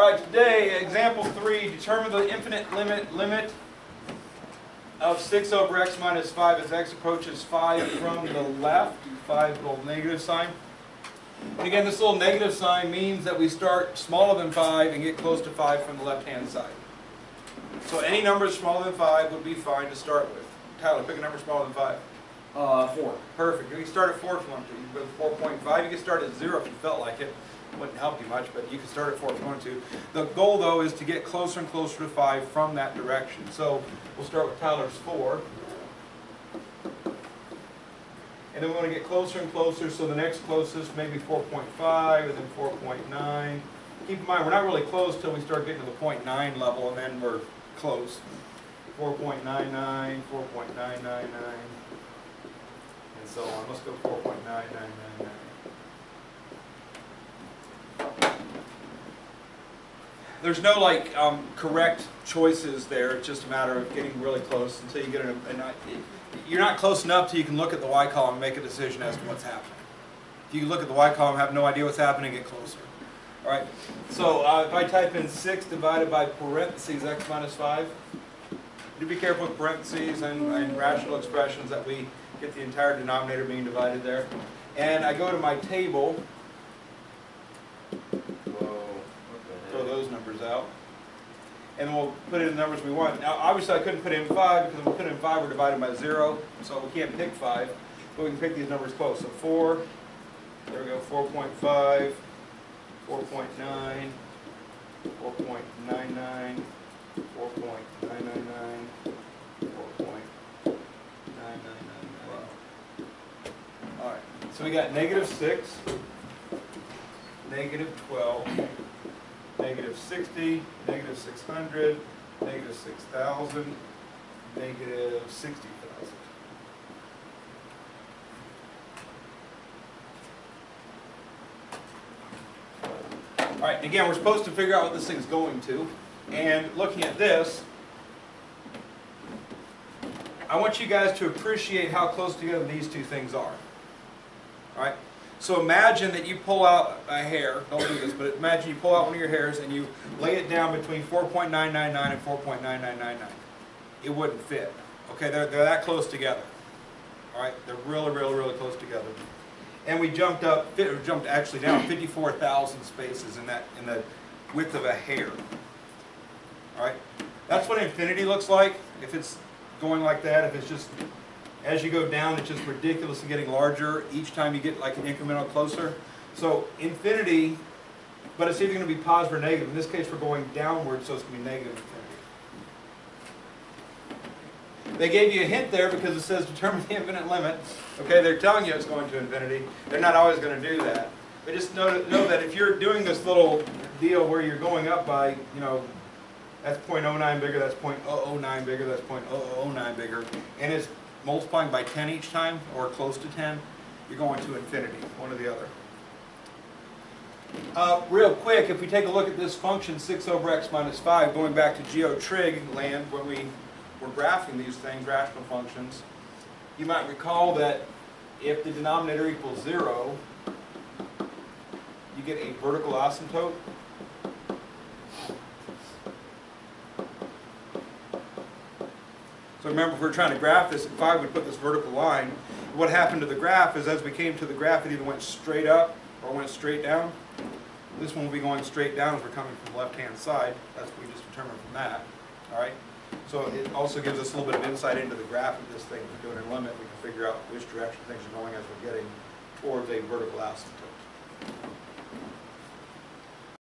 Alright, today, example 3, determine the infinite limit of 6 over x minus 5 as x approaches 5 from the left. 5 little negative sign. And again, this little negative sign means that we start smaller than 5 and get close to 5 from the left-hand side. So any number smaller than 5 would be fine to start with. Tyler, pick a number smaller than 5. 4. Perfect. You can start at 4 if you want to. You can go to 4.5. You can start at 0 if you felt like it. Wouldn't help you much, but you can start at 4 if you want to. The goal, though, is to get closer and closer to 5 from that direction. So we'll start with Tyler's 4. And then we want to get closer and closer, so the next closest maybe 4.5 and then 4.9. Keep in mind, we're not really close till we start getting to the 0.9 level, and then we're close. 4.99, 4.999, and so on. Let's go 4.9999. There's no correct choices there. It's just a matter of getting really close until you get you're not close enough till you can look at the y column and make a decision as to what's happening. If you look at the y column, have no idea what's happening, get closer. All right. So if I type in 6 divided by parentheses x minus 5, do be careful with parentheses and rational expressions that we get the entire denominator being divided there. And I go to my table. Throw those numbers out. And we'll put in the numbers we want. Now, obviously, I couldn't put in 5 because if we put in 5, we're divided by 0. So we can't pick 5. But we can pick these numbers close. So 4, there we go, 4.5, 4.9, 4.99, 4.999, 4.999. All right. So we got negative 6, negative 12. Negative 60, negative 600, negative 6,000, negative 60,000. All right, again, we're supposed to figure out what this thing's going to. And looking at this, I want you guys to appreciate how close together these two things are. All right? So imagine that you pull out a hair, don't do this, but imagine you pull out one of your hairs and you lay it down between 4.999 and 4.9999. It wouldn't fit. Okay, they're that close together. All right, they're really, really, really close together. And we jumped actually down 54,000 spaces in the width of a hair. All right, that's what infinity looks like if it's going like that. If it's just as you go down, it's just ridiculously getting larger each time you get like an incremental closer. So infinity, but it's either going to be positive or negative. In this case, we're going downward, so it's going to be negative infinity. They gave you a hint there because it says determine the infinite limit. Okay, they're telling you it's going to infinity. They're not always going to do that. But just know that if you're doing this little deal where you're going up by, that's 0.09 bigger, that's 0.009 bigger, that's 0.009 bigger, and it's multiplying by 10 each time, or close to 10, you're going to infinity, one or the other. Real quick, if we take a look at this function, 6 over x minus 5, going back to geotrig land when we were graphing these things, rational functions, you might recall that if the denominator equals 0, you get a vertical asymptote. So remember, if we're trying to graph this, at 5 we put this vertical line. What happened to the graph is as we came to the graph, it either went straight up or went straight down. This one will be going straight down as we're coming from the left-hand side. That's what we just determined from that. All right. So it also gives us a little bit of insight into the graph of this thing. If we're doing a limit, we can figure out which direction things are going as we're getting towards a vertical asymptote.